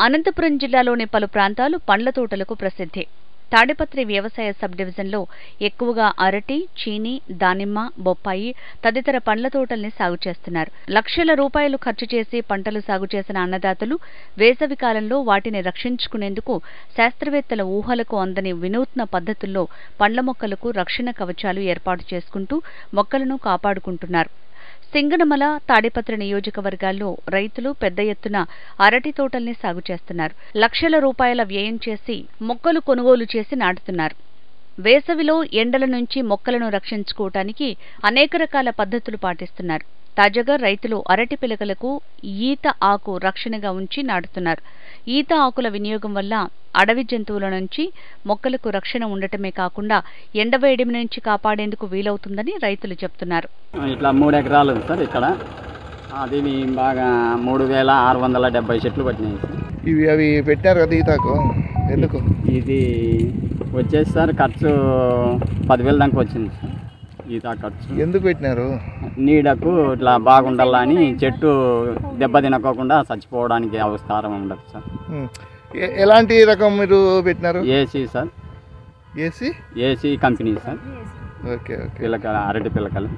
అనంతపురం జిల్లాలోని పలు ప్రాంతాలు పండ్ల తోటలకు ప్రసిద్ధి. తాడిపత్రి వ్యవసాయ సబ్ డివిజన్లో ఎక్కువగా అరటి, చీని, దానిమ్మ, బొప్పాయి తదితర పండ్ల తోటల్ని సాగు చేస్తున్నారు. లక్షల రూపాయలు ఖర్చు చేసి పంటలు సాగు చేసిన అన్నదాతలు వేసవి కాలంలో వాటిని రక్షించుకునేందుకు శాస్త్రవేత్తల ఊహలకు అందని వినూత్న పద్ధతుల్లో పండ్ల మొక్కలకు రక్షణ కవచాలు ఏర్పాటు చేసుకుంటూ మొక్కలను కాపాడుకుంటున్నారు. సింగనమల, తాడిపత్రి నియోజకవర్గాల్లో రైతులు పెద్ద ఎత్తున అరటి తోటల్ని సాగు చేస్తున్నారు. లక్షల రూపాయల వ్యయం చేసి మొక్కలు కొనుగోలు చేసి నాటుతున్నారు. వేసవిలో ఎండల నుంచి మొక్కలను రక్షించుకోవటానికి అనేక రకాల పద్ధతులు పాటిస్తున్నారు. తాజాగా రైతులు అరటి పిలకలకు ఈత ఆకు రక్షణగా ఉంచి నాటుతున్నారు. ఈత ఆకుల వినియోగం వల్ల అడవి జంతువుల నుంచి మొక్కలకు రక్షణ ఉండటమే కాకుండా ఎండవేడిమి నుంచి కాపాడేందుకు వీలవుతుందని రైతులు చెప్తున్నారు. ఇట్లా 3 ఎకరాలు ఉంది సార్. ఇక్కడ అది బాగా 3670 చెట్లు పట్టినాయి సార్. ఇవి అవి పెట్టారు కదా ఈతాకు, ఎందుకు? ఇది వచ్చేసి సార్ ఖర్చు 10,000 దాకా వచ్చింది సార్. ఈత ఖర్చు ఎందుకు పెట్టినారు? నీడకు ఇట్లా బాగుండాలని, చెట్టు దెబ్బ తినకోకుండా చచ్చిపోవడానికి అవస్కారం ఉండదు సార్. ఎలాంటి రకం మీరు పెట్టినారు? AC sir. AC company sir. Okay okay. పిల్లకలు, అరటి పిల్లకలు.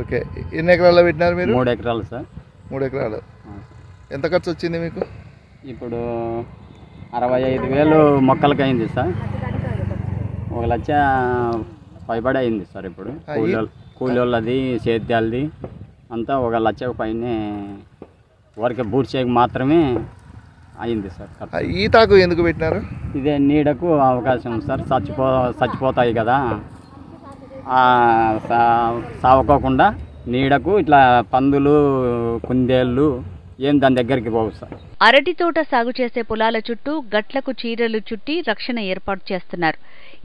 ఓకే. ఎన్ని ఎకరాల్లో పెట్టినారు మీరు? 3 ఎకరాలు సార్. 3 ఎకరాలు. ఎంత ఖర్చు వచ్చింది మీకు? ఇప్పుడు 65,000 మొక్కలకి అయింది సార్. 1,00,000 పైబడి అయింది సార్. ఇప్పుడు కూలీళ్ళది, సేద్యాలది అంతా 1,00,000 పైనే వరకు బూడ్చేకి మాత్రమే అయింది సార్. ఈతాకు ఎందుకు పెట్టినారు? ఇదే నీడకు అవకాశం సార్. చచ్చిపోతాయి కదా, సావకోకుండా నీడకు ఇట్లా పందులు, కుందేళ్ళు ఏం దాని దగ్గరికి పోవు సార్. అరటి తోట సాగు చేసే పొలాల చుట్టూ గట్లకు చీరలు చుట్టి రక్షణ ఏర్పాటు చేస్తున్నారు.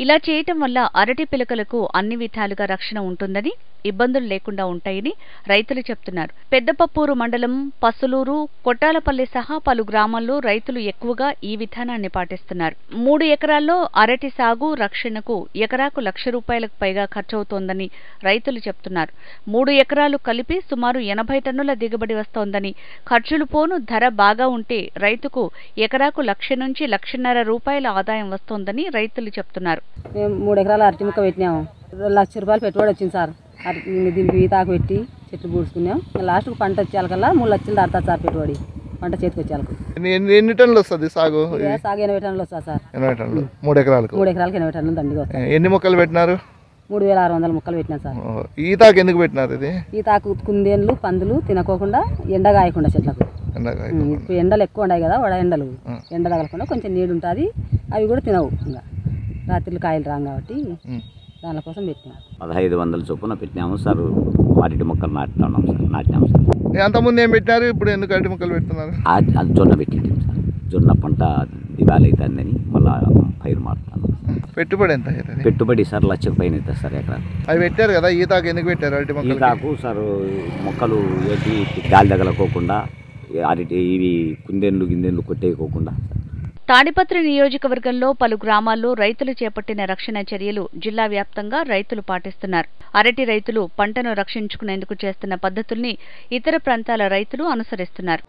ఇలా చేయటం వల్ల అరటి పిలకలకు అన్ని విధాలుగా రక్షణ ఉంటుందని, ఇబ్బందులు లేకుండా ఉంటాయని రైతులు చెప్తున్నారు. పెద్దపప్పూరు మండలం పసులూరు, కొట్టాలపల్లి సహా పలు గ్రామాల్లో రైతులు ఎక్కువగా ఈ విధానాన్ని పాటిస్తున్నారు. 3 ఎకరాల్లో అరటి సాగు రక్షణకు ఎకరాకు ₹1,00,000 పైగా ఖర్చవుతోందని రైతులు చెప్తున్నారు. 3 ఎకరాలు కలిపి సుమారు 80 టన్నుల దిగుబడి వస్తోందని, ఖర్చులు పోను ధర బాగా ఉంటే రైతుకు ఎకరాకు ₹1,00,000 నుంచి ₹1,50,000 ఆదాయం వస్తోందని రైతులు చెప్తున్నారు. మేము 3 ఎకరాల అరటి ముక్క పెట్టినాము. ₹1,00,000 పెట్టుబడి వచ్చింది సార్. దీనికి ఈతాకు పెట్టి చెట్లు పూడ్చుకున్నాం. లాస్ట్కు పంట వచ్చేయాలకల్లా ₹3,00,000 దాటుతుంది సార్ పెట్టుబడి. పంట చేతికి వచ్చేయాలకు ఎన్ని టన్నులు వస్తుంది సాగు? సాగు 80 టన్నులు వస్తుంది సార్. 80 టన్నులు 3 ఎకరాలకు? 3 ఎకరాలకు 80 టన్నులు దండిగా వస్తాయి. ఎన్ని మొక్కలు పెట్టినారు? 3,600 మొక్కలు పెట్టినా సార్. ఈతాకు ఎందుకు పెట్టినారు? ఇది ఈతాకు కుందేళ్ళు, పందులు తినకోకుండా, ఎండ కాయకుండా చెట్లకు. ఇప్పుడు ఎండలు ఎక్కువ ఉన్నాయి కదా, వడ ఎండలు, ఎండ తగలకుండా కొంచెం నీడు ఉంటుంది. అవి కూడా తినవు. ఇంకా రాత్రులు కాయలు రాం కాబట్టి దానికోసం పెట్టినాం. 1500 చొప్పున పెట్టినాము సార్. అరటి మొక్కలు నాటుతున్నాం సార్. నాటినాము సార్. అంతకుముందు ఏం పెట్టినారు? ఇప్పుడు ఎందుకు అరటి మొక్కలు పెడుతున్నారు? అది జొన్న పెట్టింటాం సార్. జొన్న పంట దివాళీ అవుతుందని మళ్ళీ పైరు మారుతాను. పెట్టుబడి ఎంత అవుతుంది? పెట్టుబడి సార్ ₹1,00,000 పైన అవుతుంది సార్ ఎకరా. అవి పెట్టారు కదా, ఈతాకు ఎందుకు పెట్టారు? అరటి మొక్కలు ఈతాకు సార్ మొక్కలు ఏంటి గాలి తగలకోకుండా, అరటి ఇవి కుందేళ్ళు కొట్టేయకోకుండా. తాడిపత్రి నియోజకవర్గంలో పలు గ్రామాల్లో రైతులు చేపట్టిన రక్షణ చర్యలు జిల్లా వ్యాప్తంగా రైతులు పాటిస్తున్నారు. అరటి రైతులు పంటను రక్షించుకునేందుకు చేస్తున్న పద్ధతుల్ని ఇతర ప్రాంతాల రైతులు అనుసరిస్తున్నారు.